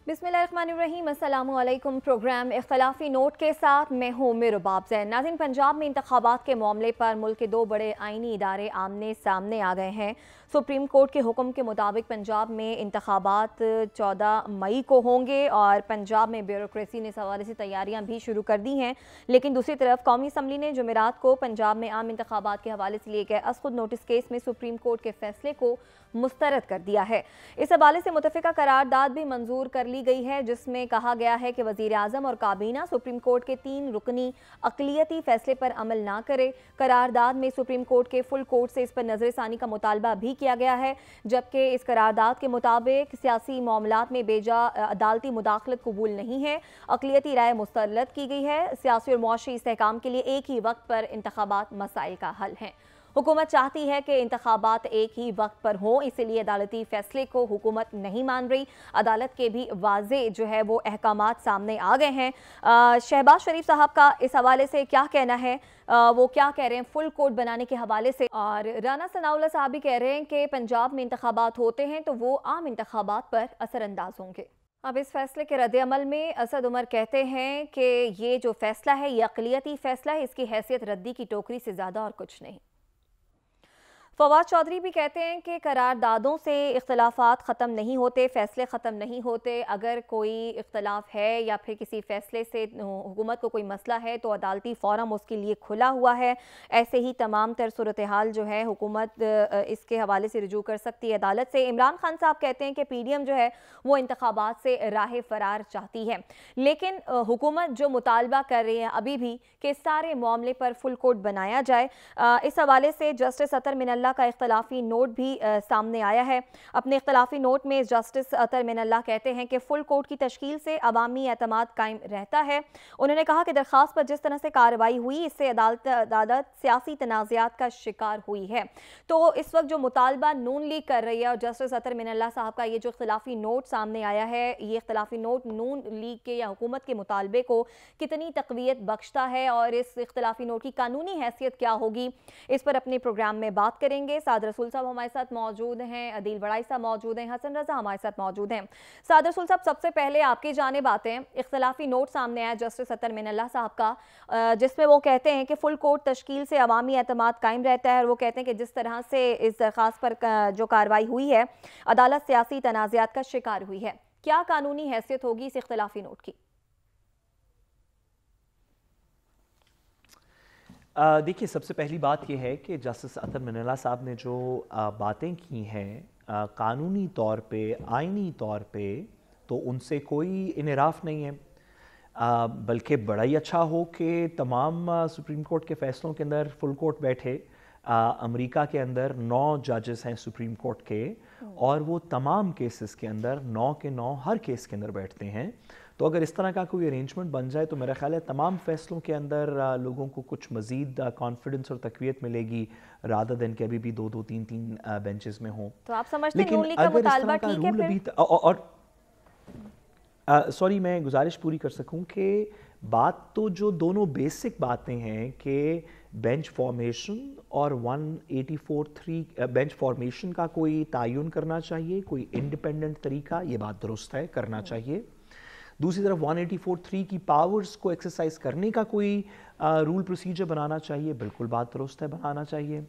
बिस्मिल्लाहिर्रहमानिर्रहीम, अस्सलामुअलैकुम। Programme इख्तलाफी note के साथ मैं हूँ रुबाब ज़ैन। नाज़रीन, पंजाब में इंतखाबात के मामले पर मुल्क के दो बड़े आइनी इदारे आमने सामने आ गए हैं। सुप्रीम कोर्ट के हुक्म के मुताबिक पंजाब में इंतखाबात 14 मई को होंगे और पंजाब में ब्यूरोक्रेसी ने इस हवाले से तैयारियां भी शुरू कर दी हैं। लेकिन दूसरी तरफ कौमी असम्बली ने जुमेरात को पंजाब में आम इंतखाबात के हवाले से लिए गए असखुद नोटिस केस में सुप्रीम कोर्ट के फैसले को मुस्तरद कर दिया है। इस हवाले से मुतफ़िका करारदाद भी मंजूर कर ली गई है, जिसमें कहा गया है कि वज़ीर आज़म और काबीना सुप्रीम कोर्ट के 3 रुकनी अक़लियती फैसले पर अमल ना करे। करारदाद में सुप्रीम कोर्ट के फुल कोर्ट से इस पर नज़रसानी का मुतालबा भी किया गया है, जबकि इस करारदाद के मुताबिक सियासी मामलात में बेजा अदालती मुदाखलत कबूल नहीं है। अक़लियती राय मुस्तरद की गई है। सियासी और मुआशी इस्तेहकाम के लिए एक ही वक्त पर इंतखाबात मसाइल का हल है। हुकूमत चाहती है कि इंतखाबात एक ही वक्त पर हों, इसलिए अदालती फैसले को हुकूमत नहीं मान रही। अदालत के भी वाज़े जो है वो अहकामात सामने आ गए हैं। शहबाज शरीफ साहब का इस हवाले से क्या कहना है, वो क्या कह रहे हैं फुल कोर्ट बनाने के हवाले से। और राना सनाउल्लाह साहब भी कह रहे हैं कि पंजाब में इंतखाबात होते हैं तो वो आम इंतखाबात पर असरअंदाज होंगे। अब इस फैसले के रद्द-ए-अमल में असद उमर कहते हैं कि ये जो फैसला है ये अक़लियती फैसला है, इसकी हैसियत रद्दी की टोकरी से ज़्यादा और कुछ नहीं। फवाद चौधरी भी कहते हैं कि करारदादों से इख्तलाफात ख़त्म नहीं होते, फ़ैसले ख़त्म नहीं होते। अगर कोई इख्तलाफ है या फिर किसी फ़ैसले से हुकूमत को कोई मसला है तो अदालती फ़ोरम उसके लिए खुला हुआ है। ऐसे ही तमाम तर सूरत हाल जो है हुकूमत इसके हवाले से रुजू कर सकती है अदालत से। इमरान खान साहब कहते हैं कि PDM जो है वो इंतखाबात से राह फ़रार चाहती है, लेकिन हुकूमत जो मुतालबा कर रही है अभी भी कि सारे मामले पर फुल कोर्ट बनाया जाए। इस हवाले से जस्टिस अतर मिनल्ला का इख्तलाफी नोट भी सामने आया है। अपने इख्तलाफी नोट में जस्टिस अतर मिनल्ला कहते हैं कि फुल कोर्ट की तश्कील से अवामी एतमाद कायम रहता है। उन्होंने कहा कि दरख्वास्त पर जिस तरह से कार्रवाई हुई इससे अदालत सियासी तनाज़ात का शिकार हुई है। तो इस वक्त जो मुतालबा नून लीग कर रही है और जस्टिस अतर मिनल्ला साहब का ये जो इख्तलाफी नोट सामने आया है, ये इख्तलाफी नोट नून लीग के या हुकूमत के मुतालबे को कितनी तक़वियत बख्शता है और इस इख्तलाफी नोट की कानूनी हैसियत क्या होगी, इस पर अपने प्रोग्राम में बात करेंगे। साद रसूल साहब हमारे साथ मौजूद हैं, अदील बड़ाई साहब मौजूद हैं, हसन रजा हमारे साथ मौजूद हैं। साद रसूल साहब, सबसे पहले आपकी जानिब आते हैं। इख्तलाफी नोट सामने आया जस्टिस अतर मिनल्ला साहब का, जिसमें वो कहते हैं कि फुल कोर्ट तश्कील से अवामी एतमाद कायम रहता है और वो कहते हैं कि जिस तरह से इस दरख्वास्त पर जो कार्रवाई हुई है अदालत सियासी तनाज़ात का शिकार हुई है। क्या कानूनी हैसियत होगी इस इख्तलाफी नोट की? देखिए, सबसे पहली बात यह है कि जस्टिस अतर मिनल्ला साहब ने जो बातें की हैं कानूनी तौर पे, आइनी तौर पे, तो उनसे कोई इनराफ़ नहीं है। बल्कि बड़ा ही अच्छा हो कि तमाम सुप्रीम कोर्ट के फ़ैसलों के अंदर फुल कोर्ट बैठे। अमेरिका के अंदर 9 जजेस हैं सुप्रीम कोर्ट के और वो तमाम केसेस के अंदर 9 के 9 हर केस के अंदर बैठते हैं। तो अगर इस तरह का कोई अरेंजमेंट बन जाए तो मेरा ख्याल है तमाम फैसलों के अंदर लोगों को कुछ मज़ीद कॉन्फिडेंस और तक़वियत मिलेगी, रादर देन कि अभी भी 2-2, 3-3 बेंचेस में हों। तो आप समझते हैं नून लीग का मुतालबा ठीक है फिर? और सॉरी, मैं गुजारिश पूरी कर सकूं कि बात तो जो दोनों बेसिक बातें हैं कि बेंच फॉर्मेशन और 184(3) बेंच फॉर्मेशन का कोई तयन करना चाहिए, कोई इंडिपेंडेंट तरीका, ये बात दुरुस्त है, करना चाहिए। दूसरी तरफ 184(3) की पावर्स को एक्सरसाइज करने का कोई रूल प्रोसीजर बनाना चाहिए, बिल्कुल बात दुरुस्त है, बनाना चाहिए।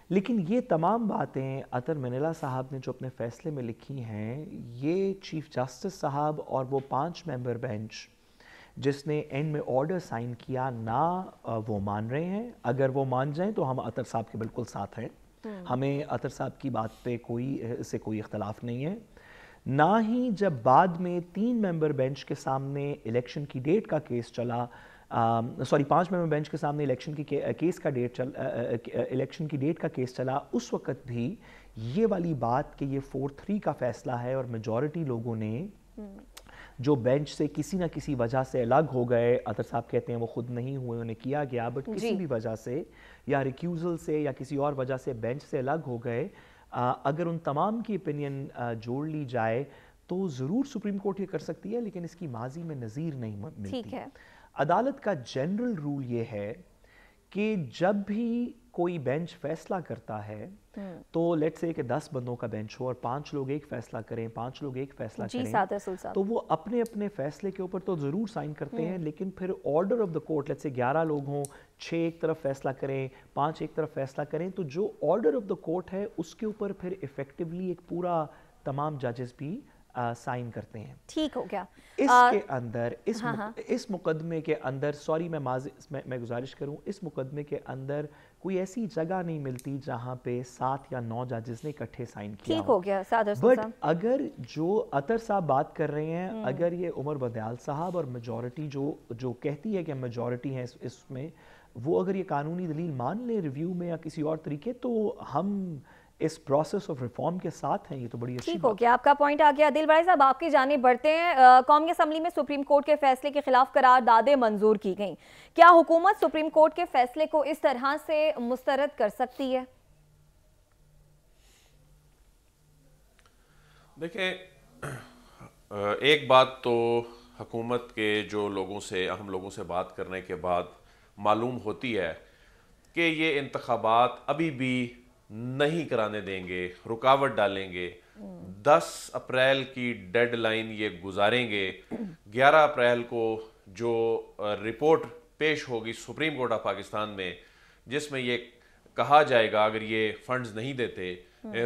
लेकिन ये तमाम बातें अतर मिनल्ला साहब ने जो अपने फ़ैसले में लिखी हैं, ये चीफ़ जस्टिस साहब और वो 5 मेंबर बेंच जिसने एंड में ऑर्डर साइन किया ना वो मान रहे हैं। अगर वो मान जाएं तो हम अतर साहब के बिल्कुल साथ हैं। हमें अतर साहब की बात पे कोई इख्तलाफ नहीं है। ना ही जब बाद में 3 मेंबर बेंच के सामने इलेक्शन की डेट का केस चला, 5 मेंबर बेंच के सामने इलेक्शन की डेट का केस चला, उस वक़्त भी ये वाली बात कि ये 4-3 का फ़ैसला है और मेजॉरिटी लोगों ने जो बेंच से किसी ना किसी वजह से अलग हो गए, अतर साहब कहते हैं वो खुद नहीं हुए, उन्हें किया गया, बट किसी भी वजह से या रिक्यूज़ल से या किसी और वजह से बेंच से अलग हो गए, अगर उन तमाम की ओपिनियन जोड़ ली जाए तो ज़रूर सुप्रीम कोर्ट ये कर सकती है, लेकिन इसकी माजी में नज़ीर नहीं मिलती। ठीक है। अदालत का जनरल रूल ये है कि जब भी कोई बेंच फैसला करता है तो लेट्स से कि 10 बंदों का बेंच हो और 5 लोग एक फैसला करें, 5 लोग एक फैसला करें, तो वो अपने अपने फैसले के ऊपर तो ज़रूर साइन करते हैं, लेकिन फिर order of the court, let's say 11 लोग हों, 6 एक तरफ फैसला करें, 5 एक तरफ फैसला करें, तो जो ऑर्डर ऑफ द कोर्ट है उसके ऊपर फिर इफेक्टिवली एक पूरा तमाम जजेस भी साइन करते हैं। ठीक हो गया। इसके अंदर इस मुकदमे के अंदर, सॉरी मैं गुजारिश करूं, इस मुकदमे के अंदर कोई ऐसी जगह नहीं मिलती जहां पे 7 या 9 जजेस ने इकट्ठे साइन किया। ठीक हो गया सादर बट अगर जो अतर साहब बात कर रहे हैं, अगर ये उमर बदयाल साहब और मेजॉरिटी जो कहती है कि मेजॉरिटी है इसमें, वो अगर ये कानूनी दलील मान ले रिव्यू में या किसी और तरीके, तो हम इस प्रोसेस ऑफ रिफॉर्म के साथ हैं। ये तो बड़ी अच्छी ठीक हो गया, आपका पॉइंट आ गया। दिल बड़ाई साहब, आपकी जानिब बढ़ते हैं। कौमी असम्बली में सुप्रीम कोर्ट के फैसले के खिलाफ करारदादें मंजूर की गई। क्या हुकूमत सुप्रीम कोर्ट के फैसले को इस तरह से मुस्तरद कर सकती है? देखिए, एक बात तो हुकूमत के जो लोगों से, हम लोगों से बात करने के बाद मालूम होती है कि ये इंतखाबात अभी भी नहीं कराने देंगे, रुकावट डालेंगे, 10 अप्रैल की डेडलाइन ये गुजारेंगे, 11 अप्रैल को जो रिपोर्ट पेश होगी सुप्रीम कोर्ट ऑफ पाकिस्तान में, जिसमें ये कहा जाएगा अगर ये फंड्स नहीं देते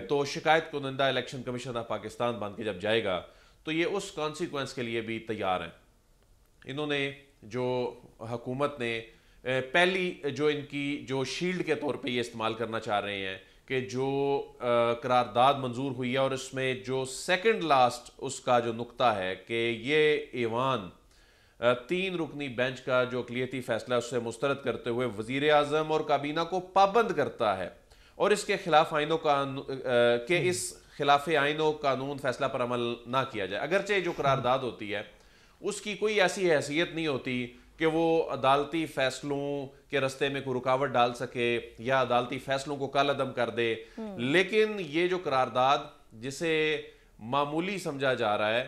तो शिकायत कुनिंदा इलेक्शन कमीशन ऑफ पाकिस्तान बन के जब जाएगा तो ये उस कॉन्सिक्वेंस के लिए भी तैयार हैं। इन्होंने जो हुकूमत ने पहली जो इनकी जो शील्ड के तौर पे ये इस्तेमाल करना चाह रहे हैं कि जो करारदाद मंजूर हुई है और उसमें जो सेकंड लास्ट उसका जो नुक्ता है कि ये ईवान 3 रुकनी बेंच का जो अक़लियती फैसला उससे मुस्तरद करते हुए वज़ीर आज़म और काबीना को पाबंद करता है और इसके खिलाफ आइनों का के इस खिलाफ आइनों कानून फैसला पर अमल ना किया जाए। अगरचे जो करारदाद होती है उसकी कोई ऐसी हैसियत नहीं होती कि वो अदालती फैसलों के रास्ते में कोई रुकावट डाल सके या अदालती फैसलों को कालअदम कर दे, लेकिन ये जो करारदाद जिसे मामूली समझा जा रहा है,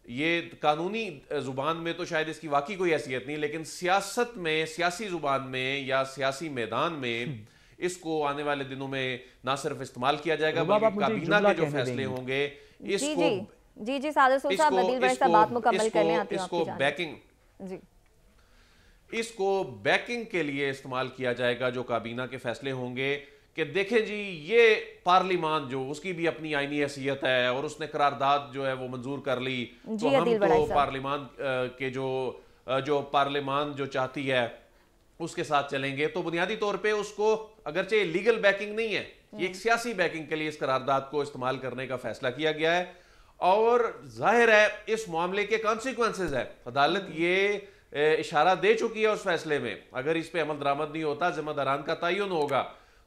ये कानूनी जुबान में तो शायद इसकी वाकई कोई हैसियत नहीं, लेकिन सियासत में, सियासी जुबान में या सियासी मैदान में इसको आने वाले दिनों में ना सिर्फ इस्तेमाल किया जाएगा बल्कि काबीना के जो फैसले होंगे इसको जी सादर साहब, नदील भाई साहब बात मुकम्मल कर लें, आती हूं आपकी जानिब। बैकिंग जी इसको बैकिंग के लिए इस्तेमाल किया जाएगा जो काबीना के फैसले होंगे कि देखें जी ये पार्लिमान जो उसकी भी अपनी आईनी हैसियत है और उसने करारदाद जो है वो मंजूर कर ली, तो हम तो पार्लिमान के जो पार्लिमान जो चाहती है उसके साथ चलेंगे। तो बुनियादी तौर पे उसको अगरचे लीगल बैकिंग नहीं है, ये एक सियासी बैकिंग के लिए इस करारदाद को इस्तेमाल करने का फैसला किया गया है और जाहिर है इस मामले के कॉन्सिक्वेंसेस है। अदालत ये इशारा दे चुकी है उस फैसले में, अगर इस पे अमल दरामद नहीं होता जिम्मेदारान का तयन होगा,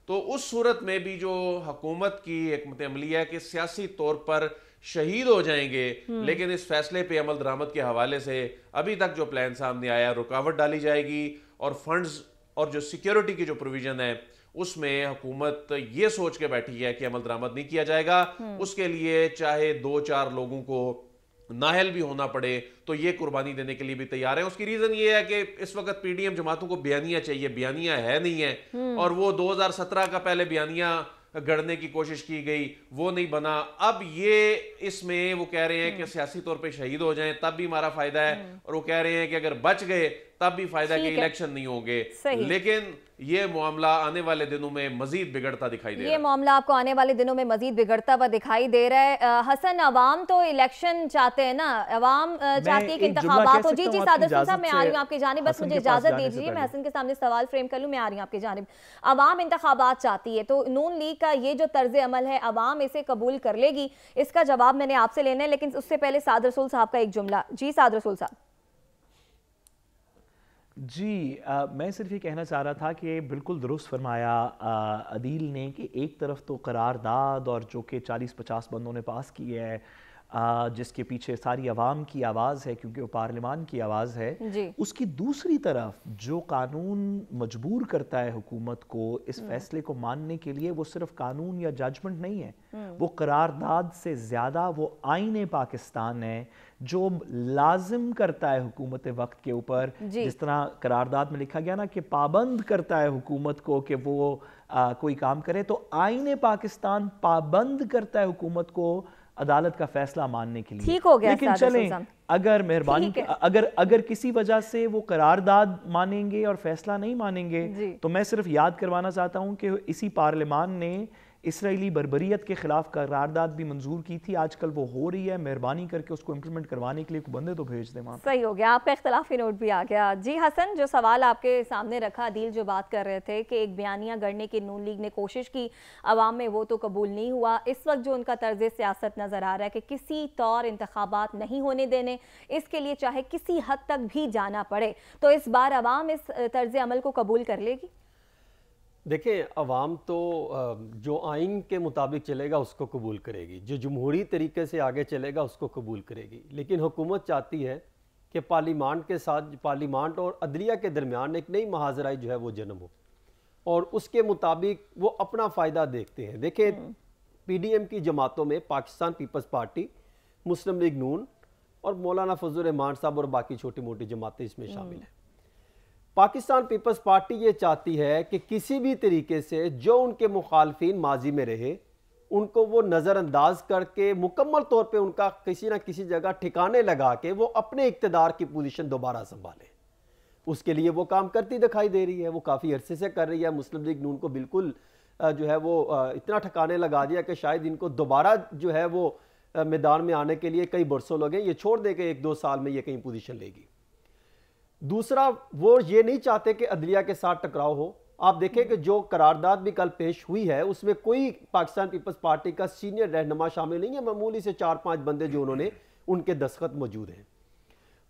तो उस सूरत में भी जो हुकूमत की हिकमत अमली है कि सियासी तौर पर शहीद हो जाएंगे, लेकिन इस फैसले पे अमल दरामद के हवाले से अभी तक जो प्लान सामने आया रुकावट डाली जाएगी और फंड्स और जो सिक्योरिटी की जो प्रोविजन है उसमें हुकूमत ये सोच के बैठी है कि अमल दरामद नहीं किया जाएगा। उसके लिए चाहे 2-4 लोगों को नाहल भी होना पड़े तो ये कुर्बानी देने के लिए भी तैयार है। उसकी रीजन ये है कि इस वक्त पीडीएम जमातों को बयानिया चाहिए, बयानिया है नहीं है, और वो 2017 का पहले बयानिया गढ़ने की कोशिश की गई, वो नहीं बना। अब ये इसमें वो कह रहे हैं कि सियासी तौर पे शहीद हो जाएं तब भी हमारा फायदा है, और वो कह रहे हैं कि अगर बच गए तब भी फायदा है कि इलेक्शन नहीं होंगे। लेकिन ये मामला आने वाले दिनों में मजीद बिगड़ता दिखाई दे रहा है। ये मामला आपको आने वाले दिनों में मजीद बिगड़ता हुआ दिखाई दे रहा है। हसन, अवाम तो इलेक्शन चाहते हैं ना, अवाम चाहती है कि इंतखाबात हो। जी सादर साहब, मैं आ रही हूँ आपकी जानिब, बस मुझे इजाजत दीजिए, मैं हसन के सामने सवाल फ्रेम कर लूँ, मैं आ रही हूँ आपकी जानिब। अवाम इंतखाबात चाहती है तो नून लीग का ये जो तर्ज अमल है अवाम इसे कबूल कर लेगी? इसका जवाब मैंने आपसे लेना है, लेकिन उससे पहले सादर रसूल साहब का एक जुमला। जी सादर रसूल साहब। जी मैं सिर्फ ये कहना चाह रहा था कि बिल्कुल दुरुस्त फरमाया अदील ने कि एक तरफ तो करारदाद और जो कि 40-50 बंदों ने पास की है जिसके पीछे सारी आवाम की आवाज़ है क्योंकि वो पार्लिमान की आवाज़ है जी। उसकी दूसरी तरफ जो कानून मजबूर करता है हुकूमत को इस फैसले को मानने के लिए वो सिर्फ कानून या जजमेंट नहीं है, वो करारदाद से ज़्यादा वो आईन पाकिस्तान है जो लाजिम करता है हुकूमत वक्त के ऊपर, जिस तरह करारदाद में लिखा गया ना कि पाबंद करता है हुकूमत को कि वो कोई काम करे, तो आईन पाकिस्तान पाबंद करता है हुकूमत को अदालत का फैसला मानने के लिए। ठीक हो गया। लेकिन चलें, अगर मेहरबानी अगर किसी वजह से वो करारदाद मानेंगे और फैसला नहीं मानेंगे तो मैं सिर्फ याद करवाना चाहता हूं कि इसी पार्लियामान ने इसराइली बर्बरियत के खिलाफ करारदाद भी मंजूर की थी, आजकल वो हो रही है, मेहरबानी करके उसको इम्प्लीमेंट करवाने के लिए कोई बंदे तो भेज दें वहाँ। सही हो गया, आपका इख्तलाफी नोट भी आ गया। जी हसन, जो सवाल आपके सामने रखा, अदील जो बात कर रहे थे कि एक बयानिया गढ़ने की नून लीग ने कोशिश की अवाम में, वो तो कबूल नहीं हुआ। इस वक्त जो उनका तर्ज सियासत नज़र आ रहा है कि किसी तौर इंतखाबात नहीं होने देने, इसके लिए चाहे किसी हद तक भी जाना पड़े, तो इस बार अवाम इस तर्ज अमल को कबूल कर लेगी? देखें, अवाम तो जो आइन के मुताबिक चलेगा उसको कबूल करेगी, जो जमहूरी तरीके से आगे चलेगा उसको कबूल करेगी। लेकिन हुकूमत चाहती है कि पार्लियामान के साथ, पार्लियामान और अदलिया के दरमियान एक नई महाजराई जो है वो जन्म हो और उसके मुताबिक वो अपना फ़ायदा देखते हैं। देखें, PDM की जमातों में पाकिस्तान पीपल्स पार्टी, मुस्लिम लीग नून और मौलाना फजल रहमान साहब और बाकी छोटी मोटी जमातें इसमें शामिल हैं। पाकिस्तान पीपल्स पार्टी ये चाहती है कि किसी भी तरीके से जो उनके मुखालफिन माजी में रहे उनको वो नज़रअंदाज करके मुकम्मल तौर पे उनका किसी ना किसी जगह ठिकाने लगा के वो अपने इक्तदार की पोजीशन दोबारा संभालें। उसके लिए वो काम करती दिखाई दे रही है, वो काफ़ी अरसे से कर रही है। मुस्लिम लीग नून को बिल्कुल जो है वो इतना ठिकाने लगा दिया कि शायद इनको दोबारा जो है वो मैदान में आने के लिए कई बरसों लगे, ये छोड़ दे के 1-2 साल में ये कहीं पोजीशन लेगी। दूसरा, वो ये नहीं चाहते कि अदलिया के साथ टकराव हो। आप देखें कि जो करारदाद भी कल पेश हुई है उसमें कोई पाकिस्तान पीपल्स पार्टी का सीनियर रहनुमा शामिल नहीं है, मामूली से 4-5 बंदे जो उन्होंने उनके दस्तखत मौजूद हैं।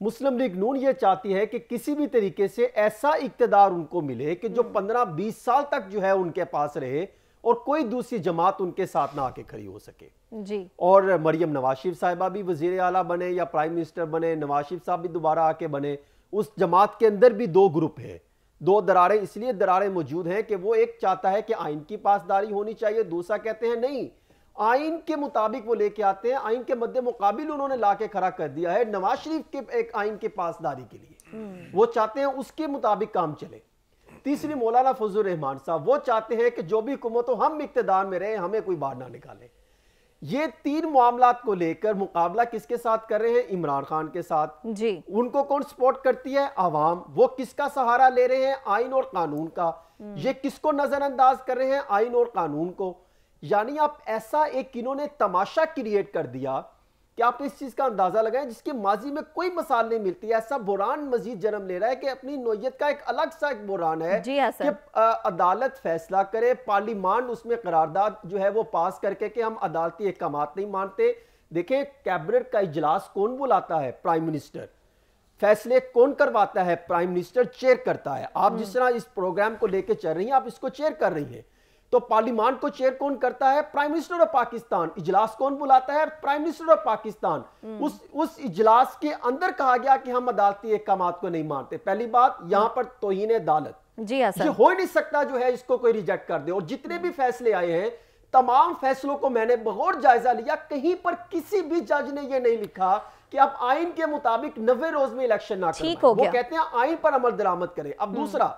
मुस्लिम लीग नून ये चाहती है कि किसी भी तरीके से ऐसा इक्तदार उनको मिले कि जो 15-20 साल तक जो है उनके पास रहे और कोई दूसरी जमात उनके साथ ना आके खड़ी हो सके जी। और मरियम नवाज शरीफ साहिबा भी वजीर आला बने या प्राइम मिनिस्टर बने, नवाज शरीफ साहब भी दोबारा आके बने। उस जमात के अंदर भी 2 ग्रुप हैं, 2 दरारें, इसलिए दरारें मौजूद हैं कि वो एक चाहता है कि आइन की पासदारी होनी चाहिए, दूसरा कहते हैं नहीं, आइन के मुताबिक वो लेके आते हैं। आइन के मद्दे मुकाबिल उन्होंने लाके खड़ा कर दिया है नवाज शरीफ के एक आइन के पासदारी के लिए, वो चाहते हैं उसके मुताबिक काम चले। तीसरी, मौलाना फजल रहमान साहब वो चाहते हैं कि जो भी हुकूमत हो हम इक्तदार में रहे, हमें कोई बाहर ना निकाले। ये 3 मामलात को लेकर मुकाबला किसके साथ कर रहे हैं? इमरान खान के साथ जी। उनको कौन सपोर्ट करती है? आवाम। वो किसका सहारा ले रहे हैं? आइन और कानून का। ये किसको नजरअंदाज कर रहे हैं? आइन और कानून को। यानी आप ऐसा एक इन्होंने तमाशा क्रिएट कर दिया कि आप इस चीज का अंदाजा लगाएं जिसके माजी में कोई मिसाल नहीं मिलती। ऐसा बुरान मजीद जन्म ले रहा है कि अपनी नोयत का एक अलग सा एक बुरान है कि अदालत फैसला करे, पार्लियामान उसमें करारदाद जो है वो पास करके कि हम अदालती अहकामात नहीं मानते। देखें, कैबिनेट का इजलास कौन बुलाता है? Prime minister. फैसले कौन करवाता है? प्राइम मिनिस्टर चेयर करता है। आप जिस तरह इस प्रोग्राम को लेकर चल रही हैं, आप इसको चेयर कर रही हैं, तो पार्लियामान को चेयर कौन करता है? Prime minister of Pakistan. इजलास कौन बुलाता है? Prime minister of Pakistan. उस इजलास के अंदर कहा गया कि हम अदालती अहकामात को नहीं मानते। पहली बात, यहां पर तौहीन अदालत जी ये हो ही नहीं सकता जो है इसको कोई रिजेक्ट कर दे। और जितने भी फैसले आए हैं, तमाम फैसलों को मैंने बहुत जायजा लिया, कहीं पर किसी भी जज ने यह नहीं लिखा कि आप आइन के मुताबिक 90 रोज में इलेक्शन ना करें। वो कहते हैं आइन पर अमल दरामद करें। अब दूसरा,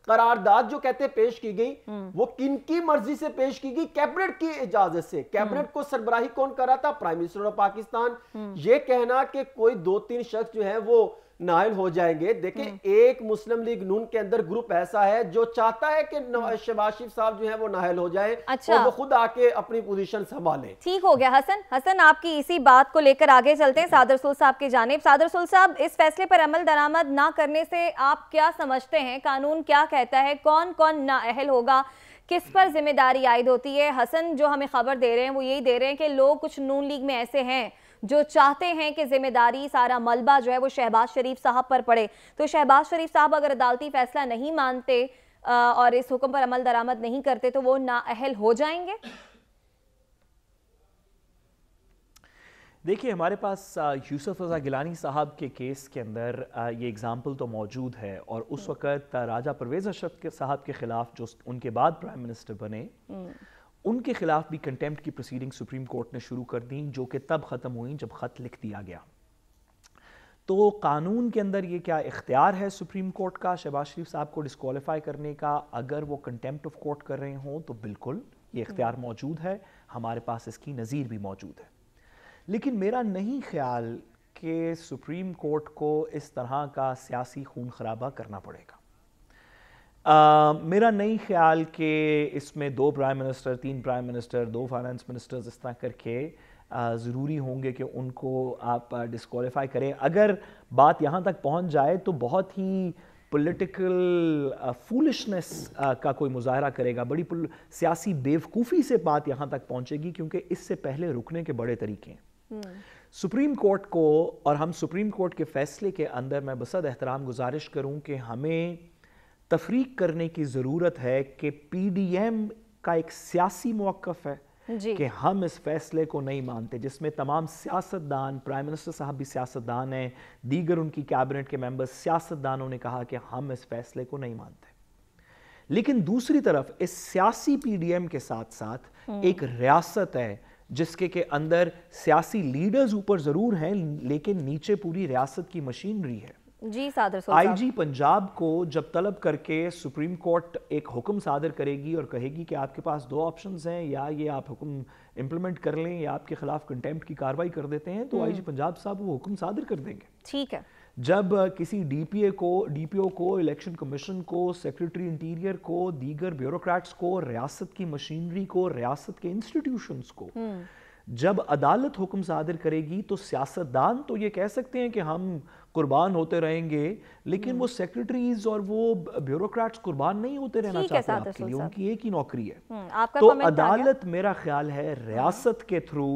करारदाद जो कहते हैं पेश की गई, वो किनकी मर्जी से पेश की गई? कैबिनेट की इजाजत से। कैबिनेट को सरबराही कौन कर रहा था? Prime minister of Pakistan. ये कहना कि कोई 2-3 शख्स जो है वो नाइल हो जाएंगे। देखें, एक मुस्लिम लीग नून के अंदर ग्रुप ऐसा है जो चाहता है कि शहबाज शरीफ साहब जो है वो नाइल हो जाए और वो खुद आके अपनी पोजीशन संभालें। ठीक हो गया। हसन आपकी इसी बात को लेकर आगे चलते हैं सादर सुल साहब की जानिब। सादर सुल साहब, इस फैसले पर अमल दरामद ना करने से आप क्या समझते हैं? कानून क्या कहता है? कौन कौन नाअहल होगा? किस पर जिम्मेदारी आयद होती है? हसन जो हमें खबर दे रहे हैं वो यही दे रहे हैं कि लोग कुछ नून लीग में ऐसे हैं जो चाहते हैं कि जिम्मेदारी, सारा मलबा जो है वो शहबाज शरीफ साहब पर पड़े। तो शहबाज शरीफ साहब अगर अदालती फैसला नहीं मानते और इस हुक्म पर अमल दरामद नहीं करते तो वो नाअहल हो जाएंगे। देखिए, हमारे पास यूसुफ रज़ा गिलानी साहब के केस के अंदर ये एग्ज़ाम्पल तो मौजूद है, और उस वक़्त राजा परवेज़ अशरफ के साहब के ख़िलाफ़ जो उनके बाद प्राइम मिनिस्टर बने, उनके ख़िलाफ़ भी कंटेम्प्ट की प्रोसीडिंग सुप्रीम कोर्ट ने शुरू कर दी, जो कि तब ख़त्म हुई जब ख़त लिख दिया गया। तो कानून के अंदर ये क्या इख्तियार है सुप्रीम कोर्ट का शहबाज शरीफ साहब को डिस्क्वालीफाई करने का अगर वो कंटेम्प्ट ऑफ कोर्ट कर रहे हों? तो बिल्कुल ये इख्तियार मौजूद है, हमारे पास इसकी नज़ीर भी मौजूद है। लेकिन मेरा नहीं ख्याल कि सुप्रीम कोर्ट को इस तरह का सियासी खून खराबा करना पड़ेगा। मेरा नहीं ख्याल कि इसमें 2 prime minister, 3 prime minister, 2 finance ministers इस तरह करके ज़रूरी होंगे कि उनको आप डिस्क्वालीफाई करें। अगर बात यहाँ तक पहुँच जाए तो बहुत ही पॉलिटिकल फूलिशनेस का कोई मुजाहरा करेगा, बड़ी सियासी बेवकूफ़ी से बात यहाँ तक पहुँचेगी, क्योंकि इससे पहले रुकने के बड़े तरीके हैं। सुप्रीम कोर्ट को, और हम सुप्रीम कोर्ट के फैसले के अंदर मैं बसद एहतराम गुजारिश करूँ कि हमें तफरीक करने की ज़रूरत है कि PDM का एक सियासी मौक़िफ़ है कि हम इस फैसले को नहीं मानते, जिसमें तमाम सियासतदान, प्राइम मिनिस्टर साहब भी सियासतदान हैं, दीगर उनकी कैबिनेट के मेंबर्स सियासतदानों ने कहा कि हम इस फैसले को नहीं मानते। लेकिन दूसरी तरफ इस सियासी PDM के साथ साथ एक रियासत है जिसके के अंदर सियासी लीडर्स ऊपर ज़रूर हैं, लेकिन नीचे पूरी रियासत की मशीनरी है। जी सादर IG पंजाब को जब तलब करके सुप्रीम कोर्ट एक हुक्म सादर करेगी और कहेगी कि आपके पास 2 ऑप्शंस हैं, या ये आप हुक्म इम्प्लीमेंट कर लें या आपके खिलाफ कंटेम्प्ट की कार्रवाई कर देते हैं, तो IG पंजाब साहब वो हुक्म सादर कर देंगे। ठीक है। जब किसी DPO को, इलेक्शन कमीशन को, सेक्रेटरी इंटीरियर को, दीगर ब्यूरोक्रेट्स को, रियासत की मशीनरी को, रियासत के इंस्टीट्यूशंस को जब अदालत हुक्म सादर करेगी, तो सियासतदान तो ये कह सकते हैं कि हम कुर्बान होते रहेंगे, लेकिन वो सेक्रेटरीज और वो ब्यूरोक्रेट्स कुर्बान नहीं होते रहना चाहते आपके लिए, उनकी एक ही नौकरी है। तो अदालत मेरा ख्याल है रियासत के थ्रू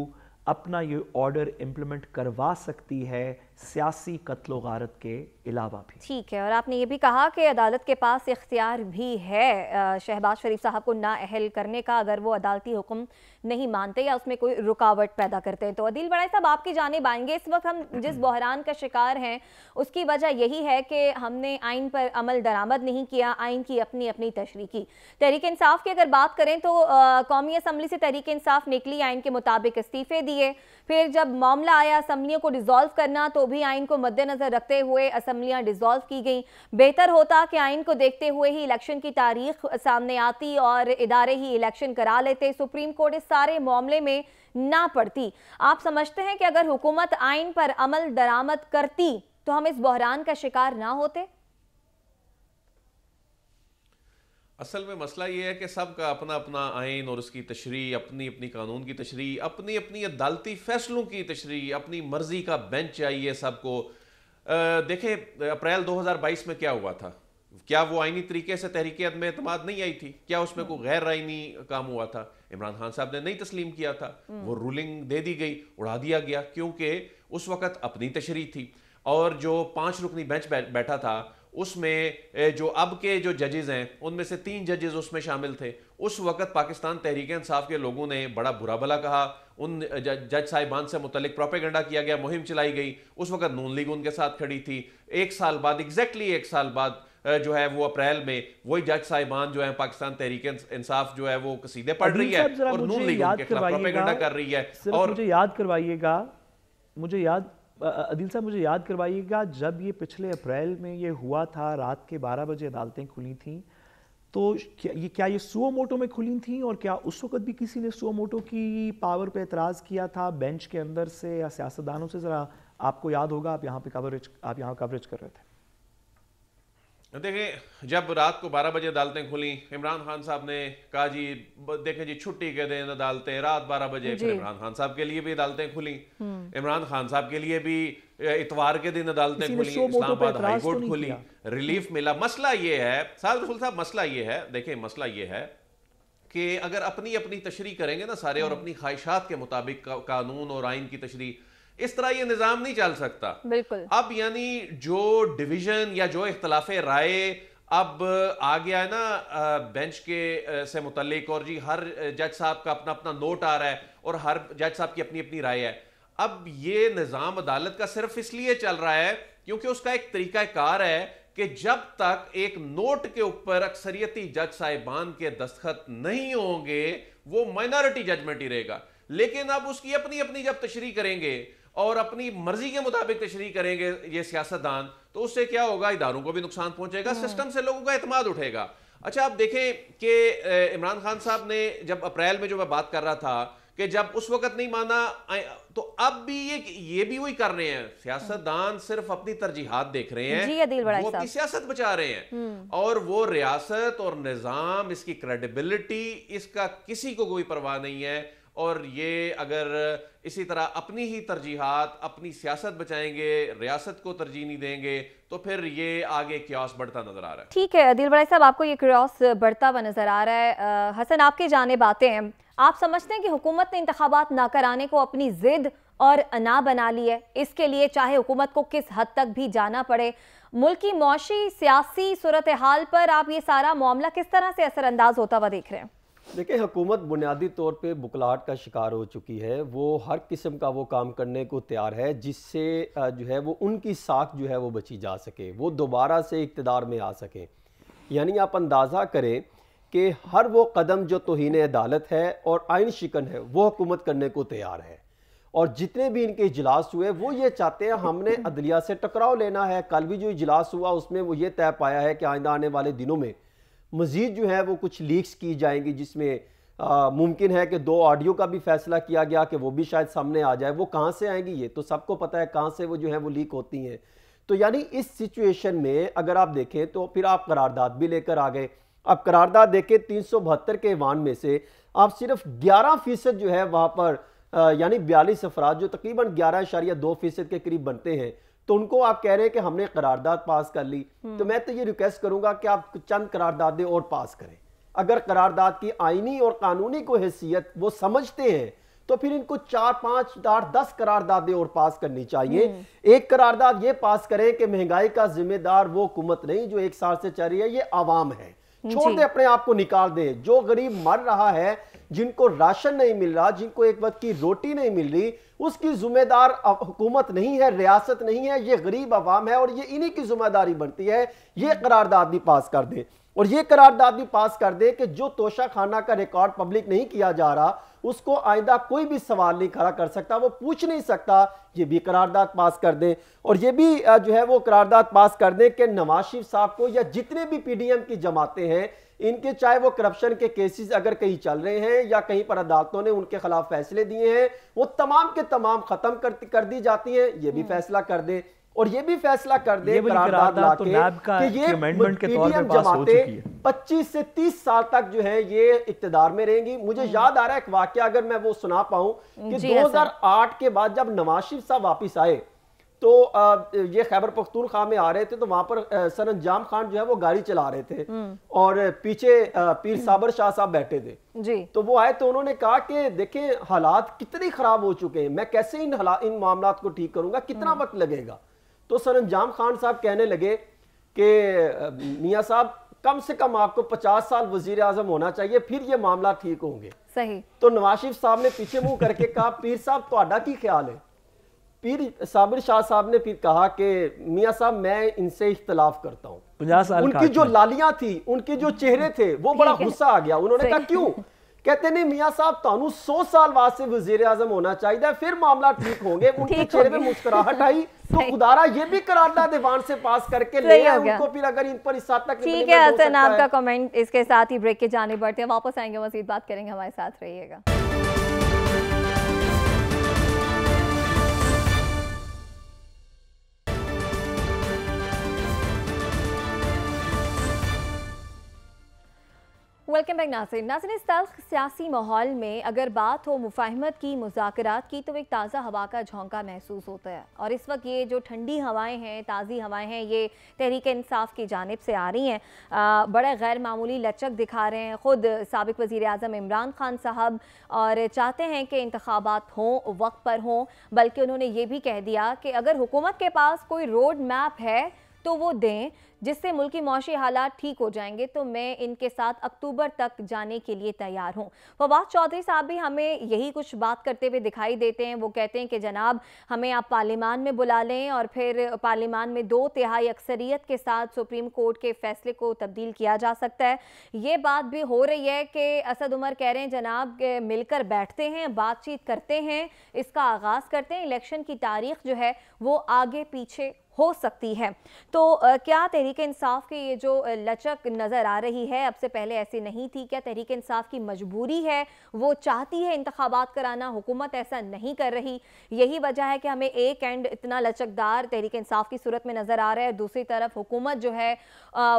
अपना ये ऑर्डर इम्प्लीमेंट करवा सकती है, सियासी कत्लो गारत के अलावा भी। ठीक है, और आपने ये भी कहा कि अदालत के पास इख्तियार भी है शहबाज शरीफ साहब को नाअहल करने का, अगर वो अदालती हुक्म नहीं मानते या उसमें कोई रुकावट पैदा करते हैं। तो अदील बड़ाई साहब, आपकी जानिब आएंगे। इस वक्त हम जिस बहरान का शिकार हैं उसकी वजह यही है कि हमने आइन पर अमल दरामद नहीं किया, आइन की अपनी अपनी तशरीह की। तहरीक इंसाफ की अगर बात करें तो कौमी असम्बली से तहरीक इंसाफ निकली, आइन के मुताबिक इस्तीफे दिए, फिर जब मामला आया असम्बलियों को डिसॉल्व करना, तो भी आइन को मद्देनजर रखते हुए असम्बलियां डिसॉल्व की गई। बेहतर होता कि आइन को देखते हुए ही इलेक्शन की तारीख सामने आती और इदारे ही इलेक्शन करा लेते, सुप्रीम कोर्ट इस सारे मामले में ना पड़ती। आप समझते हैं कि अगर हुकूमत आइन पर अमल दरामद करती तो हम इस बहरान का शिकार ना होते? असल में मसला ये है कि सबका अपना अपना आइन और उसकी तशरीह, अपनी अपनी कानून की तशरीह, अपनी अपनी अदालती फैसलों की तशरीह, अपनी मर्जी का बेंच चाहिए सबको। देखें अप्रैल 2022 में क्या हुआ था, क्या वो आइनी तरीके से तहरीक अदम एतमाद नहीं आई थी? क्या उसमें कोई गैर आइनी काम हुआ था? इमरान खान साहब ने नहीं तस्लीम किया था, वो रूलिंग दे दी गई, उड़ा दिया गया, क्योंकि उस वक्त अपनी तशरीह थी। और जो 5 रुकनी बेंच बैठा था उसमें जो अब के जो जजेस हैं उनमें से 3 जजेस उसमें शामिल थे। उस वक्त पाकिस्तान तहरीक इंसाफ के लोगों ने बड़ा बुरा भला कहा, उन जज साहिबान से मुतल्लिक प्रोपेगेंडा किया गया, मुहिम चलाई गई। उस वक्त नून लीग उनके साथ खड़ी थी। 1 साल बाद, एग्जैक्टली 1 साल बाद जो है वो अप्रैल में वही जज साहिबान जो है पाकिस्तान तहरीक इंसाफ जो है वो कसीदे पढ़ रही है और नून लीग उनके खिलाफ प्रोपेगेंडा कर रही है। और मुझे याद करवाइएगा, अदील साहब मुझे याद करवाइएगा, जब ये पिछले अप्रैल में ये हुआ था, रात के 12 बजे अदालतें खुली थीं, तो क्या ये सुओ मोटो में खुली थी? और क्या उस वक्त भी किसी ने सुओ मोटो की पावर पे एतराज़ किया था बेंच के अंदर से या सियासतदानों से? ज़रा आपको याद होगा, आप यहाँ कवरेज कर रहे थे। देखें, जब रात को 12 बजे अदालतें खुली, इमरान खान साहब ने कहा जी देखें जी छुट्टी के दिन अदालतें, रात 12 बजे। फिर इमरान खान साहब के लिए भी अदालतें खुली, इमरान खान साहब के लिए भी इतवार के दिन अदालतें खुली, इस्लामाबाद हाई कोर्ट खुली, रिलीफ मिला। मसला ये है साद रसूल साहब, मसला ये है, देखें मसला ये है कि अगर अपनी अपनी तशरीह करेंगे ना सारे और अपनी ख्वाहिशात के मुताबिक कानून और आइन की तशरीह, इस तरह ये निजाम नहीं चल सकता। बिल्कुल। अब यानी जो डिवीजन या जो इख्तलाफे राय अब आ गया है ना बेंच के से मुतल्लिक, और जी हर जज साहब का अपना अपना नोट आ रहा है और हर जज साहब की अपनी अपनी राय है। अब ये निज़ाम अदालत का सिर्फ इसलिए चल रहा है क्योंकि उसका एक तरीकाकार है कि जब तक एक नोट के ऊपर अक्सरियती जज साहिबान के दस्तखत नहीं होंगे वो माइनॉरिटी जजमेंट ही रहेगा। लेकिन अब उसकी अपनी अपनी जब तशरीह करेंगे और अपनी मर्जी के मुताबिक तशरीह करेंगे ये सियासतदान, तो उससे क्या होगा, इदारों को भी नुकसान पहुंचेगा, सिस्टम से लोगों का एतमाद उठेगा। अच्छा, आप देखें कि इमरान खान साहब ने जब अप्रैल में जो मैं बात कर रहा था कि जब उस वक्त नहीं माना, तो अब भी ये भी वही कर रहे हैं। सियासतदान सिर्फ अपनी तरजीहात देख रहे हैं, वो अपनी सियासत बचा रहे हैं, और वो रियासत और निज़ाम, इसकी क्रेडिबिलिटी, इसका किसी को कोई परवाह नहीं है। और ये अगर इसी तरह अपनी ही तरजीहात, अपनी सियासत बचाएंगे, रियासत को तरजीह नहीं देंगे, तो फिर ये आगे क्यास बढ़ता नजर आ रहा है। ठीक है दिल बड़ाई साहब, आपको ये क्यास बढ़ता हुआ नजर आ रहा है। हसन, आपकी जानिब आते हैं। आप समझते हैं कि हुकूमत ने इंतखाबात ना कराने को अपनी जिद और अना बना ली है? इसके लिए चाहे हुकूमत को किस हद तक भी जाना पड़े, मुल्क की मौशी सियासी सूरत हाल पर आप ये सारा मामला किस तरह से असरअंदाज होता हुआ देख रहे हैं? देखिए, हुकूमत बुनियादी तौर पे बुखलाहट का शिकार हो चुकी है। वो हर किस्म का वो काम करने को तैयार है जिससे जो है वो उनकी साख जो है वो बची जा सके, वो दोबारा से इक़्तिदार में आ सके। यानी आप अंदाज़ा करें कि हर वो कदम जो तौहीन अदालत है और आइन शिकन है वो हुकूमत करने को तैयार है। और जितने भी इनके इजलास हुए वो ये चाहते हैं हमने अदलिया से टकराव लेना है। कल भी जो इजलास हुआ उसमें वो ये तय पाया है कि आइंदा आने वाले दिनों में मज़ीद जो है वो कुछ लीक्स की जाएंगी, जिसमें मुमकिन है कि 2 ऑडियो का भी फैसला किया गया कि वो भी शायद सामने आ जाए। वो कहाँ से आएंगी ये तो सबको पता है, कहाँ से वो जो है वो लीक होती हैं। तो यानी इस सिचुएशन में अगर आप देखें तो फिर आप करारदाद भी लेकर आ गए। अब करारदाद देखें 372 के ऐवान में से आप सिर्फ 11% जो है वहाँ पर यानी 42 अफराद जो तकरीबन 11.2% के करीब बनते हैं, तो उनको आप कह रहे हैं कि हमने करारदाद पास कर ली। तो मैं तो ये रिक्वेस्ट करूंगा कि आप चंद करारदादें और पास करें। अगर करारदाद की आईनी और कानूनी को हैसियत वो समझते हैं तो फिर इनको 4, 5, 8, 10 करारदादें और पास करनी चाहिए। एक करारदाद ये पास करें कि महंगाई का जिम्मेदार वो हुकूमत नहीं जो 1 साल से चल रही है, ये आवाम है। छोड़ दे, अपने आप को निकाल दे। जो गरीब मर रहा है, जिनको राशन नहीं मिल रहा, जिनको एक वक्त की रोटी नहीं मिल रही, उसकी जिम्मेदार हुकूमत नहीं है, रियासत नहीं है, ये गरीब आवाम है और ये इन्हीं की जिम्मेदारी बनती है। ये करारदाद भी पास कर दे और ये करारदाद भी पास कर दे कि जो तोशा खाना का रिकॉर्ड पब्लिक नहीं किया जा रहा उसको आइंदा कोई भी सवाल नहीं खड़ा कर सकता, वो पूछ नहीं सकता। ये भी करारदाद पास कर दें और ये भी जो है वो करारदाद पास कर दें कि नवाज शरीफ साहब को या जितने भी PDM की जमातें हैं इनके, चाहे वो करप्शन के केसेस अगर कहीं चल रहे हैं या कहीं पर अदालतों ने उनके खिलाफ फैसले दिए हैं, वो तमाम के तमाम खत्म कर दी जाती हैं। ये भी फैसला कर दे और ये भी फैसला कर दे करारदाद लाके कि ये PDM जमातें 25 से 30 साल तक जो है ये इक्तदार में रहेंगी। मुझे याद आ रहा है एक वाकया, अगर मैं वो सुना पाऊं कि 2008 के बाद जब नवाज शरीफ साहब वापिस आए तो ये खैबर पख्तूनख्वा में आ रहे थे, तो वहां पर सरअंजाम खान जो है वो गाड़ी चला रहे थे और पीछे पीर साबर शाह साहब बैठे थे जी। तो वो आए तो उन्होंने कहा कि देखें हालात कितने खराब हो चुके हैं, मैं कैसे इन मामलात को ठीक करूंगा, कितना वक्त लगेगा। तो सरअंजाम खान साहब कहने लगे कि मियाँ साहब कम से कम आपको 50 साल वजीर आजम होना चाहिए, फिर ये मामला ठीक होंगे। सही। तो नवाज शरीफ साहब ने पीछे मुंह करके कहा पीर साहब ਤੁਹਾਡਾ की ख्याल है? पीर साबिर शाह साहब ने फिर कहा कि मियाँ साहब मैं इनसे इख्तलाफ करता हूँ। 50 साल उनकी जो लालियां थी, उनके जो चेहरे थे, वो बड़ा गुस्सा आ गया। उन्होंने कहा क्यों? कहते नहीं मियाँ साहब तानू 100 साल वास्ते वजीर आजम होना चाहिए, फिर मामला ठीक होंगे। उनके चेहरे पे मुस्कुराहट आई तो खुदारा ये भी करारदाद दीवान से पास करके ले आए उनको, फिर अगर इन पर इस हद तक। ठीक है हसन, आपका कमेंट। इसके साथ ही ब्रेक के जाने बढ़ते हैं, वापस आएंगे, मज़ीद बात करेंगे, हमारे साथ रहिएगा। वेलकम बैक नाज़रीन। इस तल्ख सियासी माहौल में अगर बात हो मुफाहमत की, मुज़ाकरात की, तो एक ताज़ा हवा का झोंका महसूस होता है। और इस वक्त ये जो ठंडी हवाएं हैं, ताज़ी हवाएं हैं, ये तहरीक इंसाफ की जानिब से आ रही हैं। बड़े गैर मामूली लचक दिखा रहे हैं ख़ुद साबिक़ वज़ीर आज़म इमरान खान साहब, और चाहते हैं कि इंतखाबात हों, वक्त पर हों। बल्कि उन्होंने ये भी कह दिया कि अगर हुकूमत के पास कोई रोड मैप है तो वो दें, जिससे मुल्क की मौशी हालात ठीक हो जाएंगे। तो मैं इनके साथ अक्टूबर तक जाने के लिए तैयार हूँ। फवाद चौधरी साहब भी हमें यही कुछ बात करते हुए दिखाई देते हैं। वो कहते हैं कि जनाब हमें आप पार्लियामान में बुला लें और फिर पार्लियामान में 2/3 अक्सरियत के साथ सुप्रीम कोर्ट के फैसले को तब्दील किया जा सकता है। ये बात भी हो रही है कि असद उमर कह रहे हैं जनाब मिलकर बैठते हैं, बातचीत करते हैं, इसका आगाज़ करते हैं, इलेक्शन की तारीख जो है वो आगे पीछे हो सकती है। तो क्या तहरीक इंसाफ की ये जो लचक नज़र आ रही है अब से पहले ऐसी नहीं थी? क्या तहरीक इंसाफ की मजबूरी है, वो चाहती है इंतखाबात कराना, हुकूमत ऐसा नहीं कर रही? यही वजह है कि हमें एक एंड इतना लचकदार तहरीक इंसाफ की सूरत में नज़र आ रहा है, दूसरी तरफ हुकूमत जो है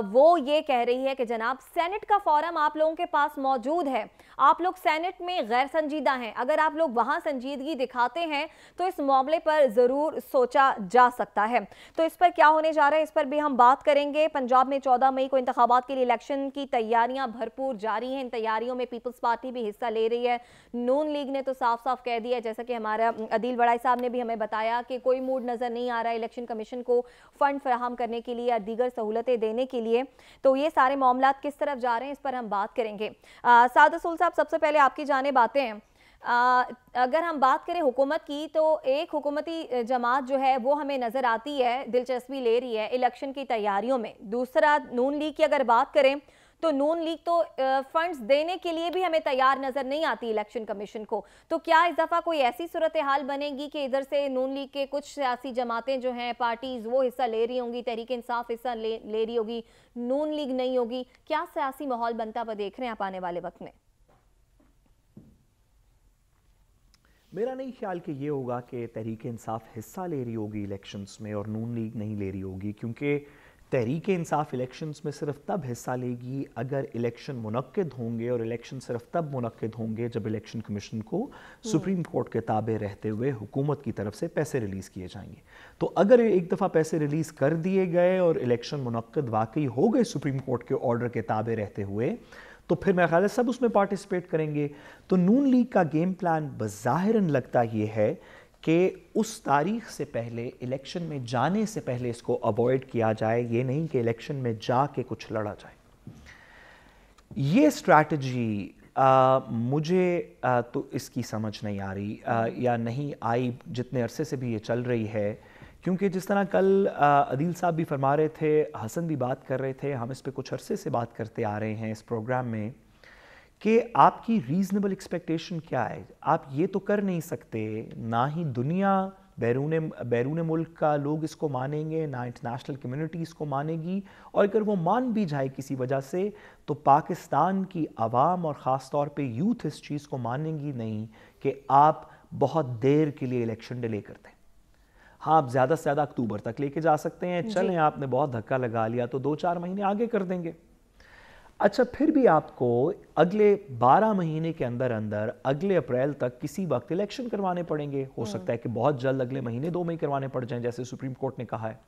वो ये कह रही है कि जनाब सेनेट का फॉरम आप लोगों के पास मौजूद है, आप लोग सेनेट में गैर संजीदा हैं, अगर आप लोग वहाँ संजीदगी दिखाते हैं तो इस मामले पर ज़रूर सोचा जा सकता है। तो इस पर क्या होने जा रहा है, इस पर भी हम बात करेंगे। पंजाब में 14 मई को इंतखाबात के लिए इलेक्शन की तैयारियां भरपूर जारी हैं। इन तैयारियों में पीपल्स पार्टी भी हिस्सा ले रही है। नून लीग ने तो साफ साफ कह दिया है, जैसा कि हमारा अदील वड़ाई साहब ने भी हमें बताया कि कोई मूड नज़र नहीं आ रहा है इलेक्शन कमीशन को फंड फराहम करने के लिए या दीगर सहूलतें देने के लिए। तो ये सारे मामला किस तरफ जा रहे हैं, इस पर हम बात करेंगे। साद रसूल साहब, सबसे पहले आपकी जानिब आते हैं। अगर हम बात करें हुकूमत की, तो एक हुकूमती जमात जो है वो हमें नज़र आती है दिलचस्पी ले रही है इलेक्शन की तैयारियों में। दूसरा नून लीग की अगर बात करें तो नून लीग तो फंड्स देने के लिए भी हमें तैयार नज़र नहीं आती इलेक्शन कमीशन को। तो क्या इस दफ़ा कोई ऐसी सूरत हाल बनेगी कि इधर से नून लीग के कुछ सियासी जमातें जो हैं, पार्टीज़, वो हिस्सा ले रही होंगी, तहरीक इंसाफ हिस्सा ले रही होगी, नून लीग नहीं होगी? क्या सियासी माहौल बनता हुआ देख रहे हैं आप आने वाले वक्त में? मेरा नहीं ख्याल कि ये होगा कि तहरीक इंसाफ हिस्सा ले रही होगी इलेक्शंस में और नून लीग नहीं ले रही होगी, क्योंकि तहरीक इंसाफ इलेक्शंस में सिर्फ तब हिस्सा लेगी अगर इलेक्शन मुनक्किद होंगे, और इलेक्शन सिर्फ तब मुनक्किद होंगे जब इलेक्शन कमीशन को सुप्रीम कोर्ट के ताबे रहते हुए हुकूमत की तरफ से पैसे रिलीज़ किए जाएंगे। तो अगर एक दफ़ा पैसे रिलीज़ कर दिए गए और इलेक्शन मुनक्किद वाकई हो गए सुप्रीम कोर्ट के ऑर्डर के ताबे रहते हुए, तो फिर मेरा ख्याल है सब उसमें पार्टिसिपेट करेंगे। तो नून लीग का गेम प्लान बज़ाहिरन लगता ये है कि उस तारीख से पहले, इलेक्शन में जाने से पहले इसको अवॉइड किया जाए, ये नहीं कि इलेक्शन में जाके कुछ लड़ा जाए। ये स्ट्रैटेजी मुझे तो इसकी समझ नहीं आ रही या नहीं आई जितने अरसे से भी ये चल रही है, क्योंकि जिस तरह कल अदील साहब भी फरमा रहे थे, हसन भी बात कर रहे थे, हम इस पे कुछ अरसे से बात करते आ रहे हैं इस प्रोग्राम में कि आपकी रीज़नेबल एक्सपेक्टेशन क्या है। आप ये तो कर नहीं सकते, ना ही दुनिया बैरून मुल्क का लोग इसको मानेंगे, ना इंटरनेशनल कम्युनिटी इसको मानेगी, और अगर वो मान भी जाए किसी वजह से तो पाकिस्तान की आवाम और ख़ास तौर पे यूथ इस चीज़ को मानेंगी नहीं कि आप बहुत देर के लिए इलेक्शन डिले करते हैं। हाँ, आप ज़्यादा से ज़्यादा अक्टूबर तक लेके जा सकते हैं, चलें आपने बहुत धक्का लगा लिया तो 2-4 महीने आगे कर देंगे। अच्छा, फिर भी आपको अगले 12 महीने के अंदर अंदर अगले अप्रैल तक किसी वक्त इलेक्शन करवाने पड़ेंगे। हो सकता है कि बहुत जल्द अगले महीने 2 मई करवाने पड़ जाएं, जैसे सुप्रीम कोर्ट ने कहा है।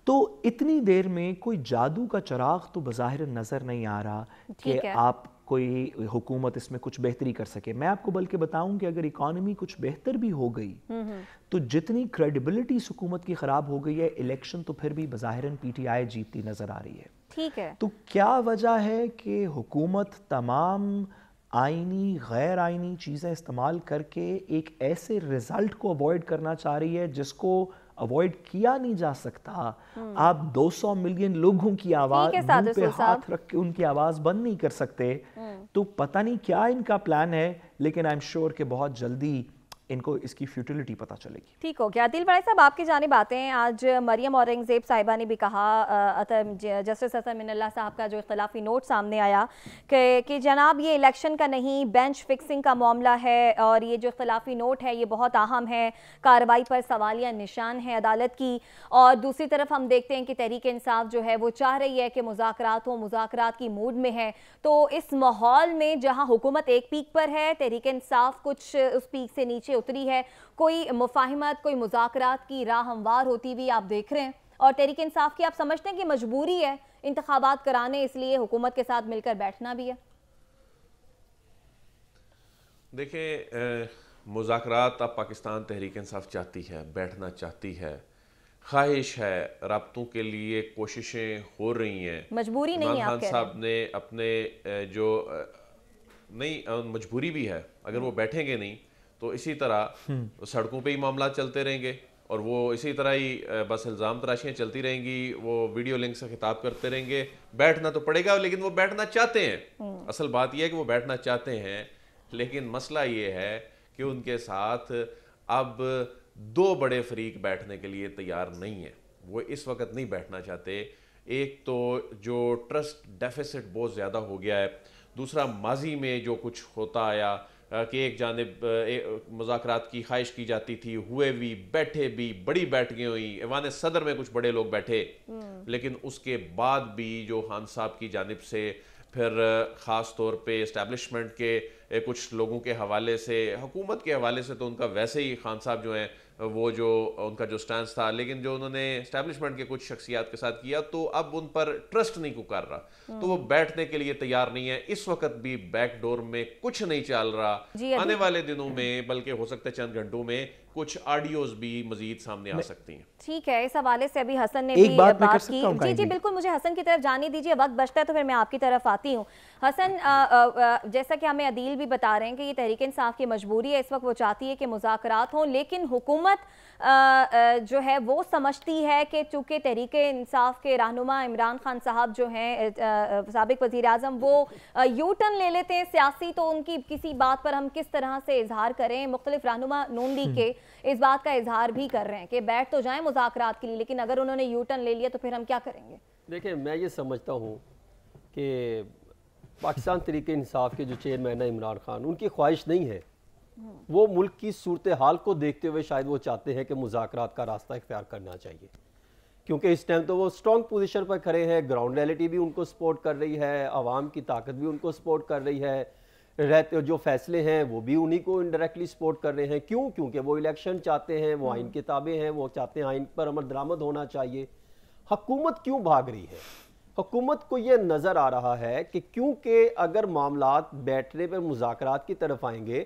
तो इतनी देर में कोई जादू का चिराग तो बज़ाहिर नज़र नहीं आ रहा कि आप कोई हुकूमत इसमें कुछ बेहतरी कर सके। मैं आपको बल्कि बताऊं कि अगर इकॉनमी कुछ बेहतर भी हो गई तो जितनी क्रेडिबिलिटी इस हुकूमत की ख़राब हो गई है, इलेक्शन तो फिर भी बज़ाहिरन पीटीआई जीतती नज़र आ रही है। ठीक है, तो क्या वजह है कि हुकूमत तमाम आईनी गैर आईनी चीज़ें इस्तेमाल करके एक ऐसे रिज़ल्ट को अवॉइड करना चाह रही है जिसको अवॉइड किया नहीं जा सकता। आप 200 मिलियन लोगों की आवाज मुंह पे हाथ रख के उनकी आवाज बंद नहीं कर सकते। तो पता नहीं क्या इनका प्लान है, लेकिन आई एम श्योर कि बहुत जल्दी इनको इसकी फ्यूटिलिटी पता चलेगी। ठीक हो गया। अदील वड़ाई साहब, आपकी जानिब आते हैं। आज मरियम औरंगज़ेब साहिबा ने भी कहा, जस्टिस हसन मिनल्ला साहब का जो इख्तलाफी नोट सामने आया कि जनाब ये इलेक्शन का नहीं, बेंच फिक्सिंग का मामला है, और ये जो इख्तलाफी नोट है ये बहुत अहम है, कार्रवाई पर सवालिया निशान है अदालत की। और दूसरी तरफ हम देखते हैं कि तहरीक इंसाफ जो है वो चाह रही है कि मुज़ाकरात हो, मुज़ाकरात की मूड में है। तो इस माहौल में जहाँ हुकूमत एक पीक पर है, तहरीक इंसाफ कुछ उस पीक से नीचे उतरी है, कोई मुफाहिमत, कोई मुज़ाकरात की राह हमवार होती हुई आप देख रहे हैं, और तहरीक इंसाफ की आप समझते हैं कि मजबूरी है इंतखाबात कराने, इसलिए हुकूमत के साथ मिलकर बैठना भी है? देखिए, मुज़ाकरात अब पाकिस्तान तहरीक इंसाफ चाहती है, बैठना चाहती है। ख्वाहिश है, राब्तों के लिए कोशिशें हो रही हैं। मजबूरी नहीं है, इमरान आप खान कह रहे साहब ने अपने जो नहीं मजबूरी भी है, अगर वो बैठेंगे नहीं तो इसी तरह सड़कों पे ही मामला चलते रहेंगे और वो इसी तरह ही बस इल्ज़ाम तराशियाँ चलती रहेंगी, वो वीडियो लिंक से खिताब करते रहेंगे। बैठना तो पड़ेगा, लेकिन वो बैठना चाहते हैं। असल बात यह है कि वो बैठना चाहते हैं, लेकिन मसला ये है कि उनके साथ अब दो बड़े फरीक बैठने के लिए तैयार नहीं है। वो इस वक्त नहीं बैठना चाहते। एक तो जो ट्रस्ट डेफिसिट बहुत ज़्यादा हो गया है, दूसरा माजी में जो कुछ होता आया कि एक जानिब मुज़ाकरात की ख्वाहिश की जाती थी, हुए भी, बैठे भी, बड़ी बैठकें हुई, ऐवान सदर में कुछ बड़े लोग बैठे, लेकिन उसके बाद भी जो खान साहब की जानिब से फिर ख़ास तौर पे इस्टेब्लिशमेंट के कुछ लोगों के हवाले से, हुकूमत के हवाले से तो उनका वैसे ही खान साहब जो हैं वो जो उनका जो स्टैंड था, लेकिन जो उन्होंने इस्टेब्लिशमेंट के कुछ शख्सियात के साथ किया तो अब उन पर ट्रस्ट नहीं को कर रहा, तो वो बैठने के लिए तैयार नहीं है। इस वक्त भी बैकडोर में कुछ नहीं चल रहा। आने वाले दिनों में, बल्कि हो सकता है चंद घंटों में, कुछ ऑडियोज भी मजीद सामने आ सकती हैं। ठीक है, इस हवाले से अभी हसन ने भी बात की। जी जी बिल्कुल, मुझे हसन की तरफ जाने दीजिए, वक्त बचता है तो फिर मैं आपकी तरफ आती हूँ। हसन, जैसा कि हमें अदील भी बता रहे हैं कि ये तहरीक इंसाफ की मजबूरी है, इस वक्त वो चाहती है कि मुज़ाकरात हों, लेकिन हुकूमत जो है वो समझती है कि चूँकि तहरीक इंसाफ के रहनुमा इमरान खान साहब जो हैं साबिक वज़ीर आज़म, वो यू टर्न ले लेते हैं सियासी, तो उनकी किसी बात पर हम किस तरह से इजहार करें। मुख्तलिफ रहनुमा नून लीग के इस बात का इजहार भी कर रहे हैं कि बैठ तो जाएं मुज़ाकरात के लिए, लेकिन अगर उन्होंने यू टर्न ले लिया तो फिर हम क्या करेंगे। देखिए, मैं ये समझता हूँ कि पाकिस्तान तहरीक इंसाफ के जो चेयरमैन है इमरान खान, उनकी ख्वाहिश नहीं है, वो मुल्क की सूरत हाल को देखते हुए शायद वो चाहते हैं कि मुज़ाकरात का रास्ता इख्तियार करना चाहिए, क्योंकि इस टाइम तो वो स्ट्रॉन्ग पोजीशन पर खड़े हैं, ग्राउंड रियलिटी भी उनको सपोर्ट कर रही है, आवाम की ताकत भी उनको सपोर्ट कर रही है, रहते जो फैसले हैं वो भी उन्हीं को इनडायरेक्टली सपोर्ट कर रहे हैं। क्यों? क्योंकि वो इलेक्शन चाहते हैं, वो आइन किताबें हैं, वो चाहते हैं आइन पर अमल दरामद होना चाहिए। हुकूमत क्यों भाग रही है? हुकूमत को ये नज़र आ रहा है कि क्योंकि अगर मामलात बैठने पर मुज़ाकरात की तरफ आएंगे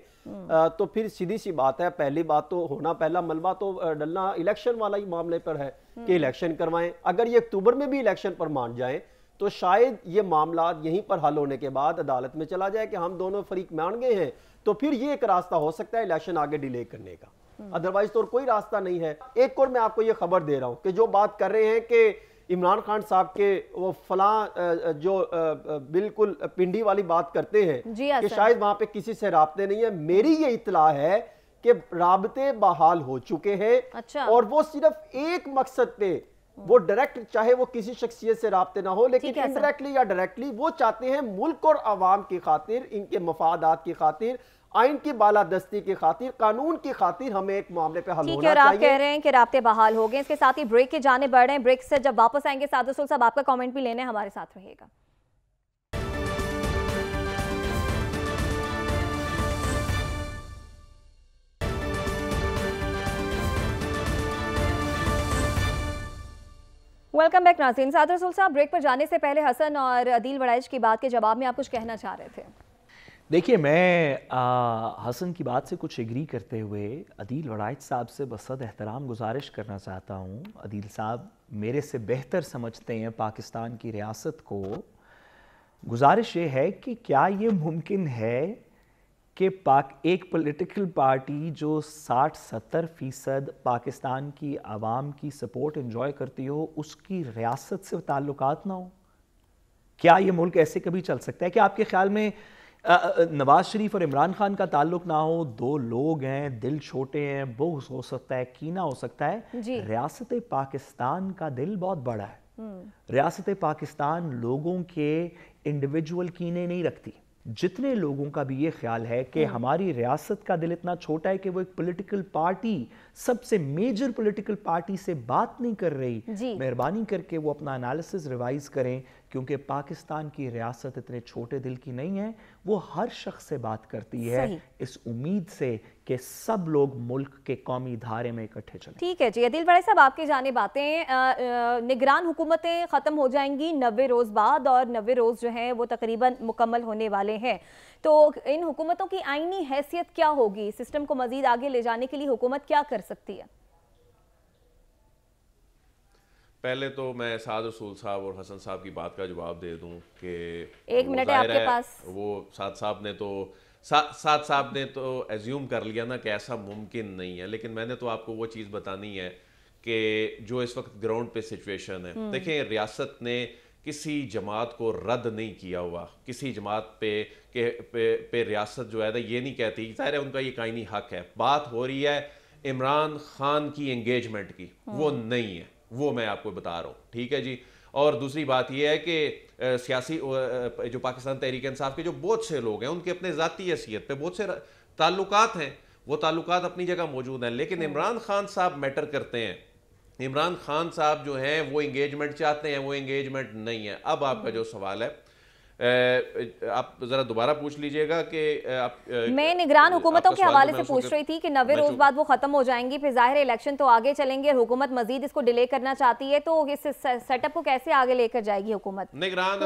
तो फिर सीधी सी बात है, पहली बात तो होना, पहला मलबा तो डलना इलेक्शन वाला ही मामले पर है कि इलेक्शन करवाएं। अगर ये अक्टूबर में भी इलेक्शन पर मान जाए तो शायद ये मामला यहीं पर हल होने के बाद अदालत में चला जाए कि हम दोनों फरीक मान गए हैं, तो फिर ये एक रास्ता हो सकता है इलेक्शन आगे डिले करने का, अदरवाइज तो कोई रास्ता नहीं है। एक और मैं आपको ये खबर दे रहा हूं कि जो बात कर रहे हैं कि इमरान खान साहब के वो फलां जो बिल्कुल पिंडी वाली बात करते हैं कि शायद वहां पे किसी से राब्ते नहीं है, मेरी ये इत्तला है कि राब्ते बहाल हो चुके हैं। अच्छा। और वो सिर्फ एक मकसद पे, वो डायरेक्ट, चाहे वो किसी शख्सियत से राब्ते ना हो, लेकिन इनडायरेक्टली या डायरेक्टली वो चाहते हैं मुल्क और आवाम की खातिर, इनके मफादात की खातिर, आइन की बालादस्ती की खातिर, कानून की खातिर हमें एक मामले पे हल होना चाहिए। और आप कह रहे हैं कि राब्ते बहाल हो गए। इसके साथ ही ब्रेक के जाने बढ़ रहे हैं। ब्रेक से जब वापस आएंगे साद रसूल साहब, आपका कमेंट भी लेने, हमारे साथ रहिएगा। वेलकम बैक नाज़रीन। साद रसूल साहब, ब्रेक पर जाने से पहले हसन और अदील वड़ाइच की बात के जवाब में आप कुछ कहना चाह रहे थे। देखिए, मैं हसन की बात से कुछ एग्री करते हुए अदील वड़ाइच साहब से बसद एहतराम गुजारिश करना चाहता हूँ। अदील साहब मेरे से बेहतर समझते हैं पाकिस्तान की रियासत को। गुजारिश ये है कि क्या ये मुमकिन है कि एक पॉलिटिकल पार्टी जो 60-70% पाकिस्तान की आवाम की सपोर्ट एंजॉय करती हो, उसकी रियासत से ताल्लुकात ना हो? क्या ये मुल्क ऐसे कभी चल सकता है? कि आपके ख्याल में नवाज शरीफ और इमरान खान का ताल्लुक ना हो, दो लोग हैं, दिल छोटे हैं, बुग़्ज़ हो सकता है, कीना हो सकता है, रियासत पाकिस्तान का दिल बहुत बड़ा है। रियासत पाकिस्तान लोगों के इंडिविजुअल कीने नहीं रखती। जितने लोगों का भी ये ख्याल है कि हमारी रियासत का दिल इतना छोटा है कि वो एक पॉलिटिकल पार्टी, सबसे मेजर पॉलिटिकल पार्टी से बात नहीं कर रही, मेहरबानी करके वो अपना एनालिसिस रिवाइज करें, क्योंकि पाकिस्तान की रियासत इतने छोटे दिल की नहीं है। वो हर शख्स से बात करती है इस उम्मीद से कि सब लोग मुल्क के कौमी धारे में इकट्ठे चलें। ठीक है जी। अदील वड़ाइच साहब, आपकी जाने बातें, निगरान हुकूमतें ख़त्म हो जाएंगी 90 रोज़ बाद, और 90 रोज़ जो हैं वो तकरीबन मुकम्मल होने वाले हैं, तो इन हुकूमतों की आईनी हैसियत क्या होगी? सिस्टम को मज़ीद आगे ले जाने के लिए हुकूमत क्या कर सकती है? पहले तो मैं साद रसूल साहब और हसन साहब की बात का जवाब दे दूं कि एक मिनट है आपके पास। वो साद साहब ने तो एज्यूम कर लिया ना कि ऐसा मुमकिन नहीं है, लेकिन मैंने तो आपको वो चीज़ बतानी है कि जो इस वक्त ग्राउंड पे सिचुएशन है। देखें, रियासत ने किसी जमात को रद्द नहीं किया हुआ, किसी जमात पे रियासत जो है ना ये नहीं कहती, ज़ाहिर है उनका ये कायनी हक है। बात हो रही है इमरान खान की एंगेजमेंट की, वो नहीं है, वो मैं आपको बता रहा हूँ, ठीक है जी। और दूसरी बात यह है कि सियासी जो पाकिस्तान तहरीक इंसाफ के जो बहुत से लोग हैं उनके अपने ज़ाती हैसियत पे बहुत से ताल्लुकात हैं, वो ताल्लुकात अपनी जगह मौजूद हैं, लेकिन इमरान खान साहब मैटर करते हैं। इमरान खान साहब जो हैं वो एंगेजमेंट चाहते हैं, वो एंगेजमेंट नहीं है। अब आपका जो सवाल है आप जरा दोबारा पूछ लीजिएगा कि मैं निगरान हुकूमतों के हवाले से पूछ रही थी कि 90 रोज बाद वो खत्म हो जाएंगी, फिर जाहिर है इलेक्शन तो आगे चलेंगे और हुकूमत मजीद इसको डिले करना चाहती है, तो इस सेटअप को कैसे आगे लेकर जाएगी हुकूमत? निगरान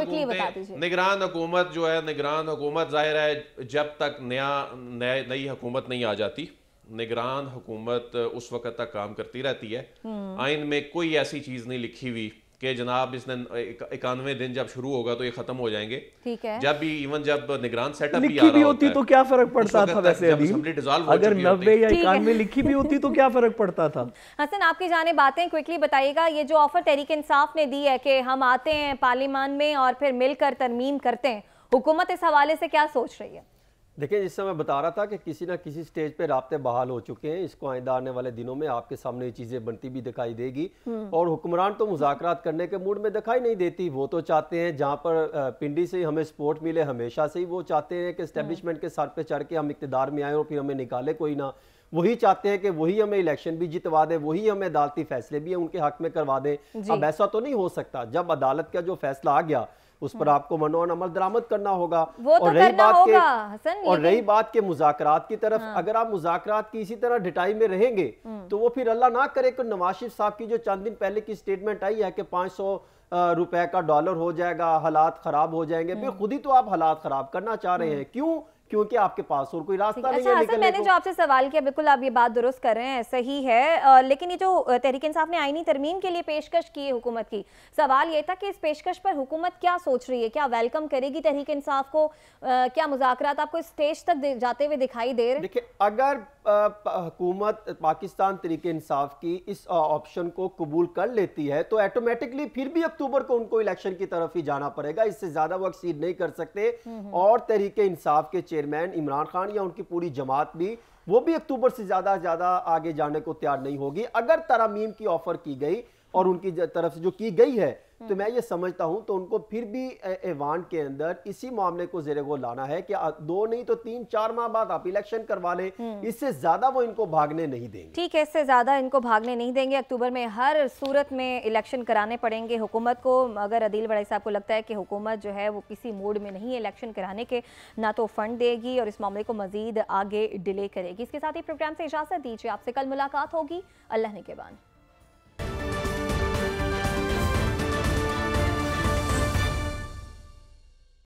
हुकूमत जो है, निगरान हुकूमत जाहिर है जब तक नई हुकूमत नहीं आ जाती, निगरान हुकूमत उस वक्त तक काम करती रहती है। आइन में कोई ऐसी चीज नहीं लिखी हुई कि जनाब इसने 91 दिन जब शुरू होगा तो ये खत्म हो जाएंगे। ठीक है, जब भी इवन जब निगरान सेटअप लिखी भी होती तो क्या फर्क पड़ता था? वैसे अगर 90 या 91 लिखी भी होती तो क्या फर्क पड़ता था? हसन, आपकी जाने बातें क्विकली बताइएगा। ये जो ऑफर तहरीक इंसाफ ने दी है कि हम आते हैं पार्लियामान में और फिर मिलकर तरमीम करते हैं, हुकूमत इस हवाले से क्या सोच रही है? देखिए, जिस समय बता रहा था कि किसी ना किसी स्टेज पे राब्ते बहाल हो चुके हैं, इसको आइंदा आने वाले दिनों में आपके सामने ये चीज़ें बनती भी दिखाई देगी। और हुक्मरान तो मुज़ाकरात करने के मूड में दिखाई नहीं देती। वो तो चाहते हैं जहाँ पर पिंडी से हमें सपोर्ट मिले, हमेशा से ही वो चाहते हैं कि इस्टेब्लिशमेंट के सर पे चढ़ के हम इक़्तिदार में आए और फिर हमें निकाले कोई ना। वही चाहते हैं कि वही हमें इलेक्शन भी जितवा दे, वही हमें अदालती फैसले भी उनके हक में करवा दे। अब ऐसा तो नहीं हो सकता। जब अदालत का जो फैसला आ गया उस पर आपको मनोन अमल दरामद करना होगा। और रही बात के मुज़ाकरात की तरफ, अगर आप मुज़ाकरात की इसी तरह ढिटाई में रहेंगे तो वो फिर अल्लाह ना करे कि नवाज शरीफ साहब की जो चंद दिन पहले की स्टेटमेंट आई है कि 500 रुपए का डॉलर हो जाएगा, हालात खराब हो जाएंगे, फिर खुद ही तो आप हालात खराब करना चाह रहे हैं। क्यों? क्योंकि आपके पास और कोई रास्ता नहीं है निकलने मैंने जो आपसे सवाल किया, बिल्कुल आप ये बात दुरुस्त कर रहे हैं, सही है। लेकिन ये जो तहरीक इंसाफ ने आईनी तरमीम के लिए पेशकश की है हुकूमत की, सवाल ये था कि इस पेशकश पर हुकूमत क्या सोच रही है? क्या वेलकम करेगी तहरीक इंसाफ को? क्या मुज़ाकरात आपको स्टेज तक जाते हुए दिखाई दे रहे? देखिए, अगर हुकूमत पाकिस्तान तहरीक इंसाफ की इस ऑप्शन को कबूल कर लेती है तो ऑटोमेटिकली फिर भी अक्टूबर को उनको इलेक्शन की तरफ ही जाना पड़ेगा। इससे ज्यादा वो एक्सीड नहीं कर सकते। और तहरीक इंसाफ के चेयरमैन इमरान खान या उनकी पूरी जमात भी, वो भी अक्टूबर से ज्यादा आगे जाने को तैयार नहीं होगी। अगर तरमीम की ऑफर की गई और उनकी तरफ से जो की गई है तो मैं ये समझता हूं तो उनको फिर भी ऐवान के अंदर इसी मामले को ज़ेरे गौर लाना है कि 2 नहीं तो 3-4 माह बाद आप इलेक्शन करवा लें। इससे ज्यादा वो इनको भागने नहीं देंगे। ठीक है, इससे ज्यादा इनको भागने नहीं देंगे। अक्टूबर में हर सूरत में इलेक्शन कराने पड़ेंगे हुकूमत को। अगर अदील बड़ाई साहब को लगता है कि हुकूमत जो है वो किसी मूड में नहीं है इलेक्शन कराने के, ना तो फंड देगी और इस मामले को मजीद आगे डिले करेगी। इसके साथ ही प्रोग्राम से इजाजत दीजिए। आपसे कल मुलाकात होगी। अल्लाह ने के बाद।